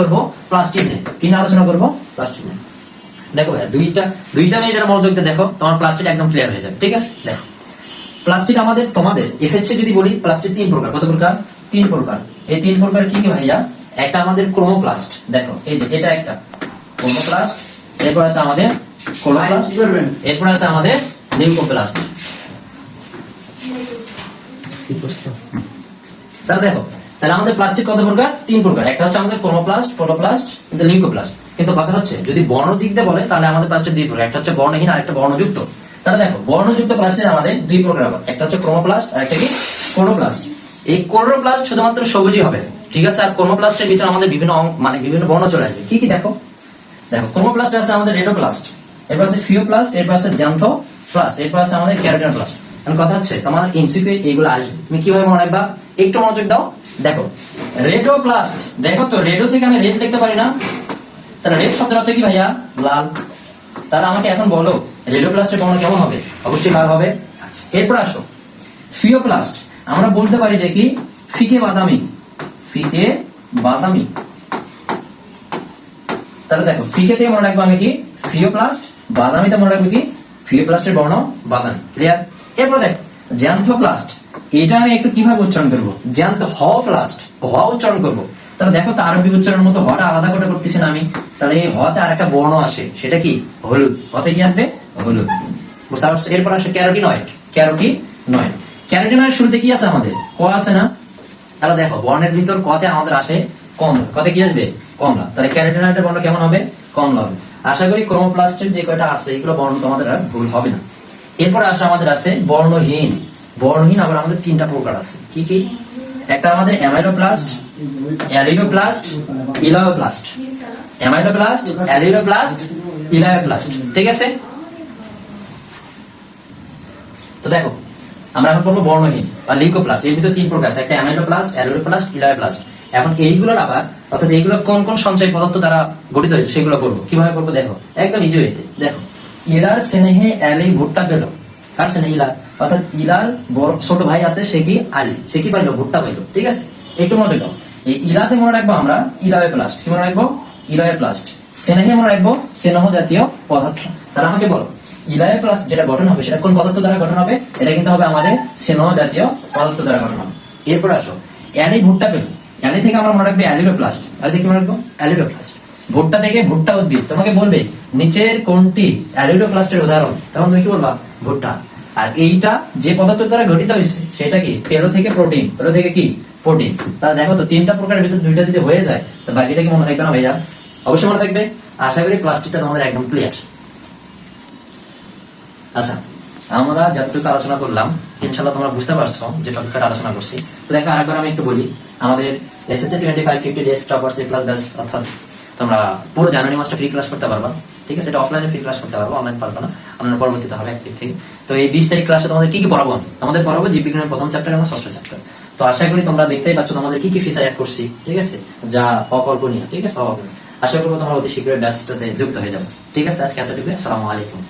করবো প্লাস্টিক নিয়ে, কি নিয়ে আলোচনা করবো? প্লাস্টিক নিয়ে। দেখো ভাইয়া দুইটা মিনিটের মনোযোগ দিয়ে দেখো, তোমার প্লাস্টিক একদম ক্লিয়ার হয়ে যাবে। ঠিক আছে, দেখো প্লাস্টিক আমাদের তোমাদের এসেছে যদি বলি, প্লাস্টিক 3 প্রকার। কত প্রকার? 3 প্রকার। এই 3 প্রকার কি কি ভাইয়া? একটা আমাদের ক্রোমোপ্লাস্ট, দেখো এই যে এটা একটা ক্রোমোপ্লাস্ট, এরপর আছে আমাদের কোলোপ্লাস্ট, এরপর আছে আমাদের লিউকোপ্লাস্ট। তাহলে দেখো, তাহলে আমাদের প্লাস্টিক কত প্রকার? 3 প্রকার। একটা হচ্ছে আমাদের ক্রোমোপ্লাস্ট, কোলোপ্লাস্ট, লিউকোপ্লাস্ট। কিন্তু কথা হচ্ছে যদি বর্ণ দিক দিয়ে বলে তাহলে আমাদের প্লাস্টিক 2 প্রকার, একটা হচ্ছে বর্ণহীন আর একটা বর্ণযুক্ত। তাহলে দেখো বর্ণযুক্ত প্লাস্টিক আমাদের 2 প্রকার হবে, একটা হচ্ছে ক্রোমোপ্লাস্ট আর একটা কি কোলোপ্লাস্ট। এই কোলোপ্লাস্ট শুধুমাত্র সবুজই হবে, ঠিক আছে। আর ক্রোমোপ্লাস্টের ভিতরে আমাদের বিভিন্ন বর্ণ চলে আসবে। কি কি দেখো? দেখো ক্রোমোপ্লাস্ট আছে আমাদের রেটোপ্লাস্ট, এরপর আছে ফিওপ্লাস্ট, এরপর আছে জ্যান্থোপ্লাস্ট, এরপর আছে আমাদের ক্যারোটিনোপ্লাস্ট। এখন কথা হচ্ছে তোমার এমসিকিউ এইগুলো আসবে, তুমি কিভাবে মনে রাখবা? একটু মনোযোগ দাও। দেখো রেটোপ্লাস্ট, দেখো তো রেডো থেকে আমি রেড লিখতে পারি না? তাহলে রেড শব্দের অর্থ কি ভাইয়া? লাল। তাহলে আমাকে এখন বলো রেডোপ্লাস্টের বর্ণ কেমন হবে? অবশ্যই লাল হবে। এরপর আসো ফিওপ্লাস্ট, আমরা বলতে পারি যে কি ফিকে বাদামি, ফিকে বাদামি। তাহলে দেখো ফিকে থেকে মনে রাখবো আমি কি ফিওপ্লাস্ট, বাদামিতে মনে রাখবো কি ফিওপ্লাস্টের বর্ণ বাদামি। ক্লিয়ার? এরপর দেখো জ্যান্থোপ্লাস্ট, এটা আমি একটু কিভাবে উচ্চারণ করবো? জ্যান্থোপ্লাস্ট, হ উচ্চারণ করবো। তাহলে দেখো তো আরবি উচ্চারণের মতো হটা আলাদা করে করতেছি না আমি, তাহলে এই হতে আর একটা বর্ণ আসে, সেটা কি হলুদ। হতে কি আসবে? হলুদ। বুঝতে পারছো? এরপর আসে ক্যারোটিনয়েড, ক্যারোটিনয়েড। ক্যারোটিনয়েড শুরুতে কি আছে আমাদের? ক আছে না? তাহলে দেখো বর্ণের ভিতর কতে আমাদের আসে কমলা, কতে কি আসবে? কমলা। তাহলে ক্যারোটিনয়েডের বর্ণ কেমন হবে? কমলা হবে। আশা করি ক্রোমোপ্লাস্টের যে কয়টা আছে এগুলো বর্ণ তোমাদের আর ভুল হবে না। এরপর আসে আমাদের আছে বর্ণহীন। বর্ণহীন আবার আমাদের 3টা প্রকার আছে। কি কি? একটা আমাদের অ্যামাইলোপ্লাস্ট, অ্যালিডোপ্লাস্ট, ইলায়োপ্লাস্ট। Amyloplast, অ্যালিডোপ্লাস্ট, elaioplast. ঠিক আছে? তো দেখো আমরা এখন পড়বো বর্ণহীন বা লিউকোপ্লাস্ট। এর ভিতরে 3 প্রকার আছে, একটা অ্যামাইলোপ্লাস্ট, অ্যালিডোপ্লাস্ট, ইলায়োপ্লাস্ট। এখন এইগুলোর আবার অর্থাৎ এইগুলো কোন কোন সঞ্চয় পদার্থ দ্বারা গঠিত হয়েছে সেগুলো পড়বো। কিভাবে পড়বো দেখো, একদম ইজি ওয়েতে। দেখো ইলার স্নেহে অ্যালি ভুট্টা পেল। কার স্নেহে? ইলার। অর্থাৎ ইলার ছোট ভাই আছে, সে কি আলী, সে কি পাইলো? ভুট্টা পাইলো। ঠিক আছে, একটু মনে রাখবো। এই ইলাতে মনে রাখবো আমরা ইলায়োপ্লাস্ট। কি মনে রাখবো? ইলায়োপ্লাস্ট। স্নেহে মনে রাখবো স্নেহ জাতীয় পদার্থ। তাহলে আমাকে বলো ইলায়োপ্লাস্ট যেটা গঠন হবে সেটা কোন পদার্থ দ্বারা গঠন হবে? এটা কিন্তু হবে আমাদের স্নেহ জাতীয় পদার্থ দ্বারা গঠন হবে। এরপর আসো অ্যালি ভুট্টা পেল। অ্যালি থেকে আমরা মনে রাখবো অ্যালিডোপ্লাস্ট। অ্যালি থেকে মনে রাখবো অ্যালিডোপ্লাস্ট। ভুট্টা থেকে ভুট্টা উদ্ভিদ। তোমাকে বলবে নিচের কোনটি অ্যালিডোপ্লাস্টের উদাহরণ, তখন তুমি কি বলবা? ভুট্টা। আর এইটা যে পদার্থ দ্বারা গঠিত হয়েছে সেটা কি? পেলো থেকে প্রোটিন, পেলো থেকে কি? প্রোটিন। তাহলে দেখো তো 3টা প্রকারের ভিতরে 2টা যদি হয়ে যায় তো বাকিটা কি মনে থাকবে না ভাইয়া? অবশ্যই মনে থাকবে। আশা করি প্লাস্টিকটা তোমাদের একদম ক্লিয়ার। আচ্ছা, আমরা যতটুকু আলোচনা করলাম ইনশাআল্লাহ তোমরা বুঝতে পারছো যে টপিকটা আলোচনা করছি। তো দেখো আরেকবার আমি একটু বলি, আমাদের এসএসসি 25-50 ডেজ টপার্স এ প্লাস ব্যাচ, অর্থাৎ তোমরা পুরো জানুয়ারি মাসটা ফ্রি ক্লাস করতে পারবা। ঠিক আছে, এটা অফলাইনে ফ্রি ক্লাস করতে পারবো, অনলাইন পারবে না, অনলাইন পরবর্তীতে হবে 1 তারিখ থেকে। তো এই 20 তারিখ ক্লাসে তোমাদের কি কি পড়াবো? আমাদের পড়াবো জীববিজ্ঞানের প্রথম চ্যাপ্টার এবং ষষ্ঠ চ্যাপ্টার। তো আশা করি তোমরা দেখতেই পাচ্ছ তোমাদের কি কি ফিচার অ্যাড করছি। ঠিক আছে, যা অকল্পনীয়। ঠিক আছে, আশা করবো তোমরা অতি শীঘ্রই ব্যাচটাতে যুক্ত হয়ে যাবে। ঠিক আছে, আজকে এতটুকু। আসসালামু আলাইকুম।